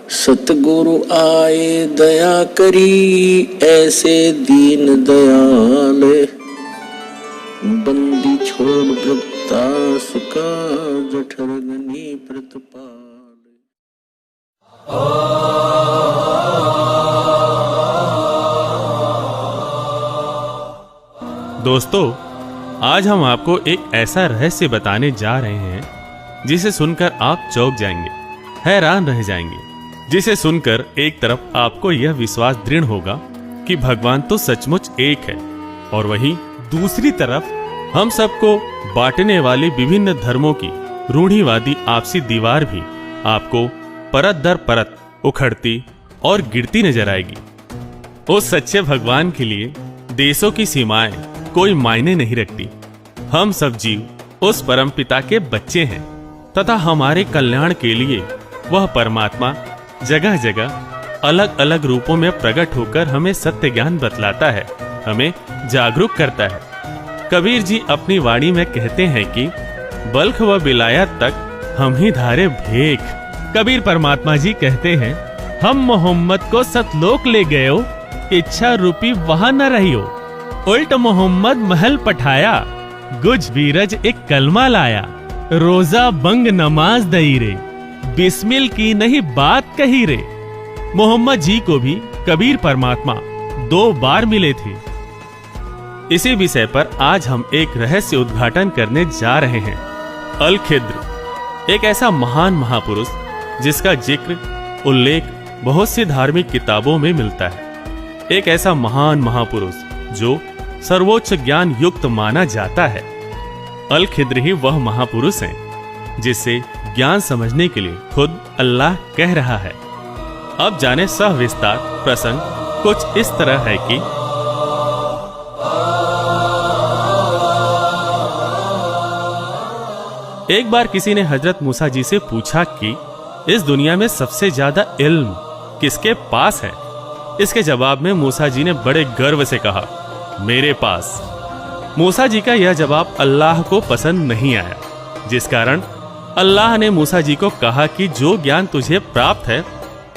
सतगुरु आए दया करी, ऐसे दीन दयाल। बंदी छोड़ ब्रतास का, जठरगनी प्रतिपाल। दोस्तों, आज हम आपको एक ऐसा रहस्य बताने जा रहे हैं जिसे सुनकर आप चौंक जाएंगे, हैरान रह जाएंगे। जिसे सुनकर एक तरफ आपको यह विश्वास दृढ़ होगा कि भगवान तो सचमुच एक है, और वहीं दूसरी तरफ हम सबको बांटने वाली विभिन्न धर्मों की रूढ़िवादी आपसी दीवार भी आपको परत दर परत उखड़ती और गिरती नजर आएगी। उस सच्चे भगवान के लिए देशों की सीमाएं कोई मायने नहीं रखती। हम सब जीव उस परमपिता के बच्चे हैं तथा हमारे कल्याण के लिए वह परमात्मा जगह जगह अलग अलग रूपों में प्रकट होकर हमें सत्य ज्ञान बतलाता है, हमें जागरूक करता है। कबीर जी अपनी वाणी में कहते हैं कि बल्ख व विलायत तक हम ही धारे भेख। कबीर परमात्मा जी कहते हैं, हम मोहम्मद को सतलोक ले गयो, इच्छा रूपी वहां न रहियो। उल्ट मोहम्मद महल पठाया, गुज बीरज एक कलमा लाया। रोजा बंग नमाज दई रे, बिस्मिल की नहीं बात कही रे। मोहम्मद जी को भी कबीर परमात्मा 2 बार मिले थे। इसी विषय पर आज हम एक रहस्य उद्घाटन करने जा रहे हैं। अल खिद्र एक ऐसा महान महापुरुष जिसका जिक्र उल्लेख बहुत सी धार्मिक किताबों में मिलता है। एक ऐसा महान महापुरुष जो सर्वोच्च ज्ञान युक्त माना जाता है। अल खिद्र ही वह महापुरुष हैं जिससे ज्ञान समझने के लिए खुद अल्लाह कह रहा है। अब जाने सविस्तार प्रसंग कुछ इस तरह है कि एक बार किसी ने हजरत मूसा जी से पूछा कि इस दुनिया में सबसे ज्यादा इल्म किसके पास है। इसके जवाब में मूसा जी ने बड़े गर्व से कहा, मेरे पास। मूसा जी का यह जवाब अल्लाह को पसंद नहीं आया, जिस कारण अल्लाह ने मूसा जी को कहा कि जो ज्ञान तुझे प्राप्त है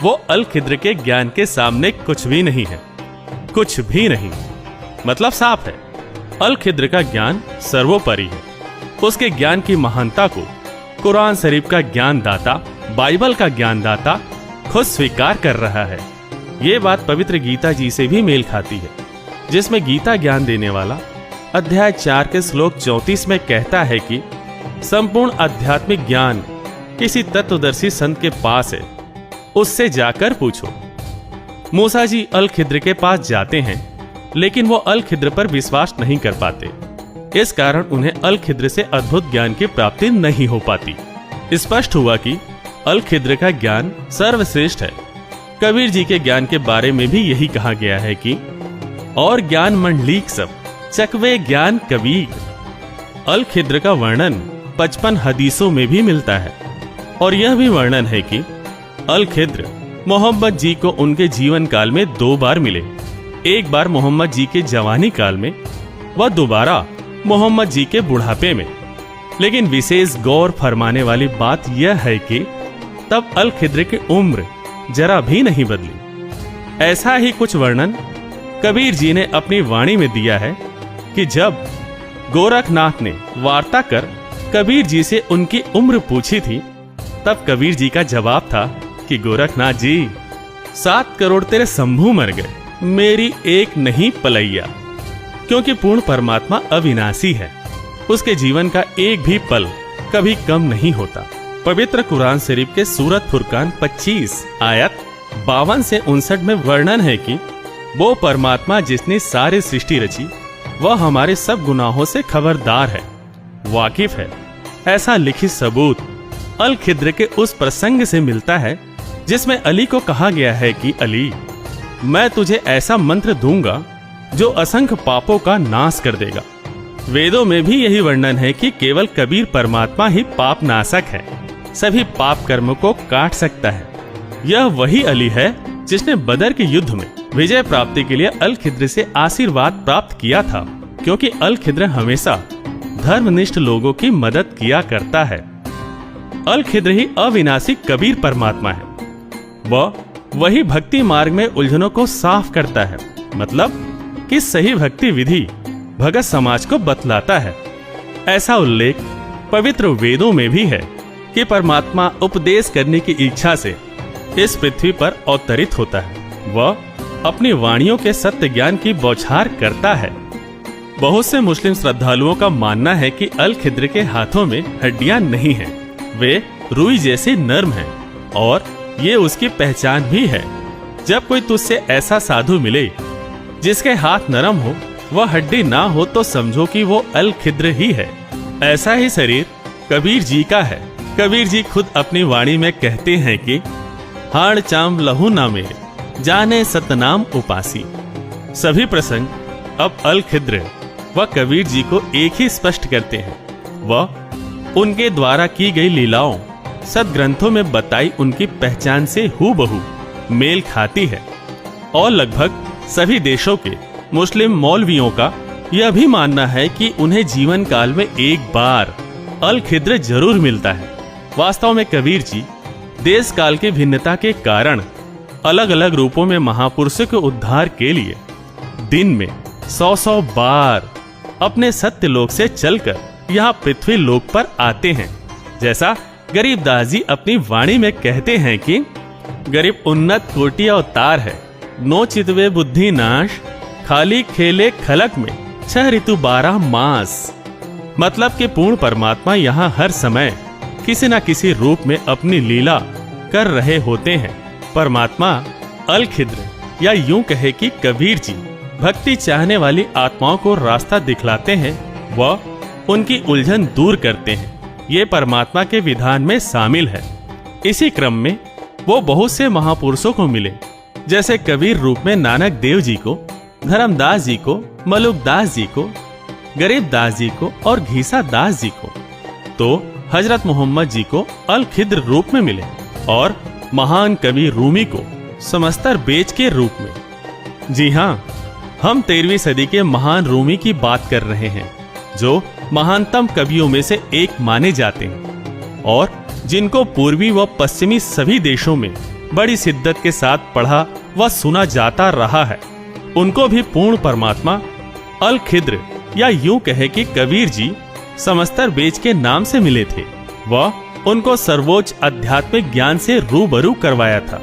वो अल खिद्र के ज्ञान के सामने कुछ भी नहीं है। कुछ भी नहीं मतलब साफ है, अल खिद्र का ज्ञान सर्वोपरि है। उसके ज्ञान की महानता को कुरान शरीफ का ज्ञान दाता, बाइबल का ज्ञान दाता खुद स्वीकार कर रहा है। ये बात पवित्र गीता जी से भी मेल खाती है, जिसमें गीता ज्ञान देने वाला अध्याय 4 के श्लोक 34 में कहता है कि संपूर्ण आध्यात्मिक ज्ञान किसी तत्वदर्शी संत के पास है, उससे जाकर पूछो। मूसा जी अल खिद्र के पास जाते हैं, लेकिन वो अल खिद्र पर विश्वास नहीं कर पाते। इस कारण उन्हें अल खिद्र से अद्भुत ज्ञान की प्राप्ति नहीं हो पाती। स्पष्ट हुआ कि अल खिद्र का ज्ञान सर्वश्रेष्ठ है। कबीर जी के ज्ञान के बारे में भी यही कहा गया है कि और ज्ञान मंडलीक सब चकवे ज्ञान कबीर। अल खिद्र का वर्णन 55 हदीसों में भी मिलता है, और यह भी वर्णन है कि अल खिद्र मोहम्मद जी को उनके जीवन काल में 2 बार मिले। एक बार मोहम्मद जी के जवानी काल में, व दोबारा मोहम्मद जी के बुढ़ापे में। लेकिन विशेष गौर फरमाने वाली बात यह है कि तब अल खिद्र की उम्र जरा भी नहीं बदली। ऐसा ही कुछ वर्णन कबीर जी ने अपनी वाणी में दिया है कि जब गोरखनाथ ने वार्ता कर कबीर जी से उनकी उम्र पूछी थी, तब कबीर जी का जवाब था कि गोरखनाथ जी, 7 करोड़ तेरे शंभू मर गए, मेरी एक नहीं पलैया। क्योंकि पूर्ण परमात्मा अविनाशी है, उसके जीवन का एक भी पल कभी कम नहीं होता। पवित्र कुरान शरीफ के सूरत फुरकान 25 आयत 52 से 59 में वर्णन है कि वो परमात्मा जिसने सारी सृष्टि रची, वह हमारे सब गुनाहों से खबरदार है, वाकिफ है। ऐसा लिखित सबूत अल खिद्र के उस प्रसंग से मिलता है जिसमें अली को कहा गया है कि अली, मैं तुझे ऐसा मंत्र दूंगा जो असंख्य पापों का नाश कर देगा। वेदों में भी यही वर्णन है कि केवल कबीर परमात्मा ही पाप नाशक है, सभी पाप कर्म को काट सकता है। यह वही अली है जिसने बदर के युद्ध में विजय प्राप्ति के लिए अल खिद्र से आशीर्वाद प्राप्त किया था, क्योंकि अल खिद्र हमेशा धर्मनिष्ठ लोगों की मदद किया करता है। अल खिद्र ही अविनाशी कबीर परमात्मा है। वही भक्ति मार्ग में उलझनों को साफ करता है, मतलब कि सही भक्ति विधि भगत समाज को बतलाता है। ऐसा उल्लेख पवित्र वेदों में भी है कि परमात्मा उपदेश करने की इच्छा से इस पृथ्वी पर अवतरित होता है। वह अपनी वाणियों के सत्य ज्ञान की बौछार करता है। बहुत से मुस्लिम श्रद्धालुओं का मानना है कि अल खिद्र के हाथों में हड्डियां नहीं हैं, वे रुई जैसे नर्म हैं और ये उसकी पहचान भी है। जब कोई तुझसे ऐसा साधु मिले जिसके हाथ नरम हो, वह हड्डी ना हो, तो समझो कि वो अल खिद्र ही है। ऐसा ही शरीर कबीर जी का है। कबीर जी खुद अपनी वाणी में कहते हैं कि हाड़ चाम लहू नामे जाने सतनाम उपासी। सभी प्रसंग अब अल खिद्र व कबीर जी को एक ही स्पष्ट करते हैं। वह उनके द्वारा की गई लीलाओं सदग्रंथों में बताई उनकी पहचान से हूबहू मेल खाती है और लगभग सभी देशों के मुस्लिम मौलवियों का यह भी मानना है कि उन्हें जीवन काल में एक बार अल खिद्र जरूर मिलता है। वास्तव में कबीर जी देश काल की भिन्नता के कारण अलग अलग रूपों में महापुरुषों के उद्धार के लिए दिन में 100 बार अपने सत्य लोक से चलकर यहाँ पृथ्वी लोक पर आते हैं। जैसा गरीबदास जी अपनी वाणी में कहते हैं कि गरीब उन्नत कोटि अवतार है, नो चितवे बुद्धि नाश, खाली खेले खलक में 6 ऋतु 12 मास। मतलब कि पूर्ण परमात्मा यहाँ हर समय किसी न किसी रूप में अपनी लीला कर रहे होते हैं। परमात्मा अल खिद्र या यूं कहे कि कबीर जी भक्ति चाहने वाली आत्माओं को रास्ता दिखलाते हैं व उनकी उलझन दूर करते हैं। ये परमात्मा के विधान में शामिल है। इसी क्रम में वो बहुत से महापुरुषों को मिले, जैसे कबीर रूप में नानक देव जी को, धर्मदास जी को, मलुकदास जी को, गरीबदास जी को और घीसा दास जी को। तो हजरत मोहम्मद जी को अल खिद्र रूप में मिले और महान कवि रूमी को समस्तर बेच के रूप में। जी हाँ, हम 13वीं सदी के महान रूमी की बात कर रहे हैं, जो महानतम कवियों में से एक माने जाते हैं और जिनको पूर्वी व पश्चिमी सभी देशों में बड़ी शिद्दत के साथ पढ़ा व सुना जाता रहा है। उनको भी पूर्ण परमात्मा अल खिद्र या यूं कहे कि कबीर जी समस्तर बेच के नाम से मिले थे। वह उनको सर्वोच्च आध्यात्मिक ज्ञान से रूबरू करवाया था,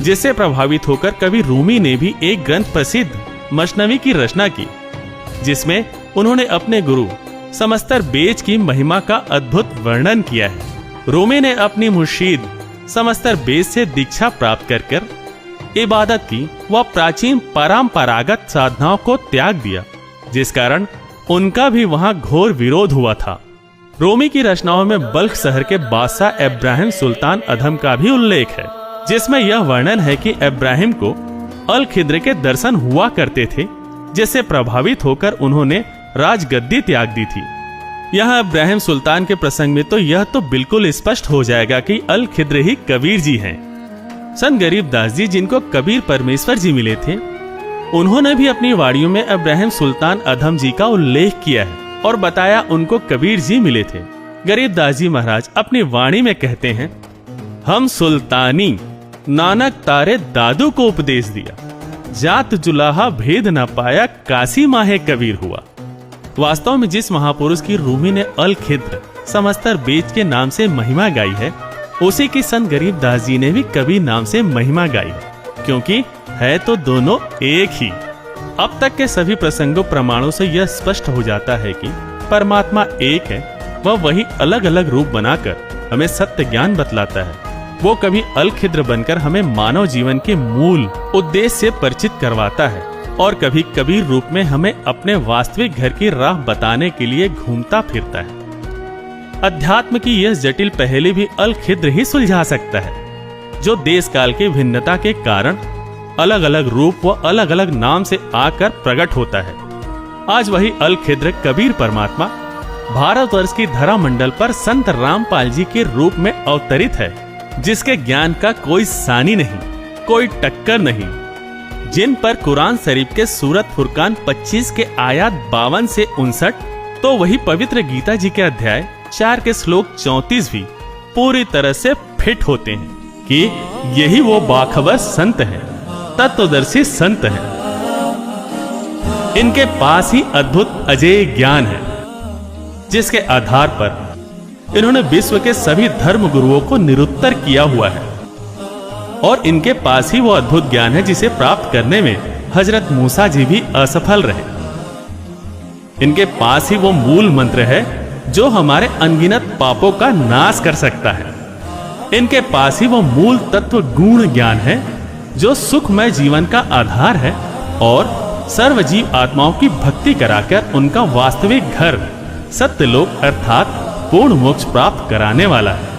जिससे प्रभावित होकर कवि रूमी ने भी एक ग्रंथ प्रसिद्ध मसनवी की रचना की, जिसमें उन्होंने अपने गुरु समस्तर बेच की महिमा का अद्भुत वर्णन किया है। रूमी ने अपनी मुर्शीद समस्तर बेच से दीक्षा प्राप्त कर इबादत की व प्राचीन परंपरागत साधनाओं को त्याग दिया, जिस कारण उनका भी वहां घोर विरोध हुआ था। रूमी की रचनाओं में बल्ख शहर के बादशाह इब्राहिम सुल्तान अधम का भी उल्लेख है, जिसमें यह वर्णन है कि इब्राहिम को अल खिद्र के दर्शन हुआ करते थे, जिससे प्रभावित होकर उन्होंने राजगद्दी त्याग दी थी। यहाँ इब्राहिम सुल्तान के प्रसंग में तो यह तो बिल्कुल स्पष्ट हो जाएगा कि अल खिद्र ही कबीर जी हैं। संत गरीबदास जी, जिनको कबीर परमेश्वर जी मिले थे, उन्होंने भी अपनी वाणियों में इब्राहिम सुल्तान अधम जी का उल्लेख किया है और बताया उनको कबीर जी मिले थे। गरीबदास जी महाराज अपनी वाणी में कहते हैं, हम सुल्तानी नानक तारे दादू को उपदेश दिया, जात जुलाहा भेद न पाया, काशी माहे कबीर हुआ। वास्तव में जिस महापुरुष की रूमी ने अल खिद्र समस्तर बेच के नाम से महिमा गाई है, उसी की संत गरीबदास जी ने भी कबीर नाम से महिमा गाई है, क्योंकि है तो दोनों एक ही। अब तक के सभी प्रसंगों प्रमाणों से यह स्पष्ट हो जाता है कि परमात्मा एक है, वह वही अलग अलग रूप बनाकर हमें सत्य ज्ञान बतलाता है। वो कभी अल खिद्र बनकर हमें मानव जीवन के मूल उद्देश्य से परिचित करवाता है और कभी कबीर रूप में हमें अपने वास्तविक घर की राह बताने के लिए घूमता फिरता है। अध्यात्म की यह जटिल पहेली भी अल खिद्र ही सुलझा सकता है, जो देश काल की भिन्नता के कारण अलग अलग रूप व अलग अलग नाम से आकर प्रकट होता है। आज वही अल खिद्र कबीर परमात्मा भारतवर्ष की धरा मंडल पर संत रामपाल जी के रूप में अवतरित है, जिसके ज्ञान का कोई सानी नहीं, कोई टक्कर नहीं, जिन पर कुरान शरीफ के सूरत फुरकान 25 के आयत 52 से 59, तो वही पवित्र गीता जी के अध्याय 4 के श्लोक 34 भी पूरी तरह से फिट होते हैं। कि यही वो बाखबर संत हैं, तत्वदर्शी संत हैं। इनके पास ही अद्भुत अजेय ज्ञान है, जिसके आधार पर इन्होंने विश्व के सभी धर्म गुरुओं को निरुत्तर किया हुआ है। और इनके पास ही वो अद्भुत ज्ञान है जिसे प्राप्त करने में हजरत मूसा जी भी असफल रहे। इनके पास ही वो मूल मंत्र है जो हमारे अनगिनत पापों का नाश कर सकता है। इनके पास ही वो मूल तत्व गुण ज्ञान है जो सुखमय जीवन का आधार है और सर्वजीव आत्माओं की भक्ति कराकर उनका वास्तविक घर सत्यलोक अर्थात पूर्ण मोक्ष प्राप्त कराने वाला है।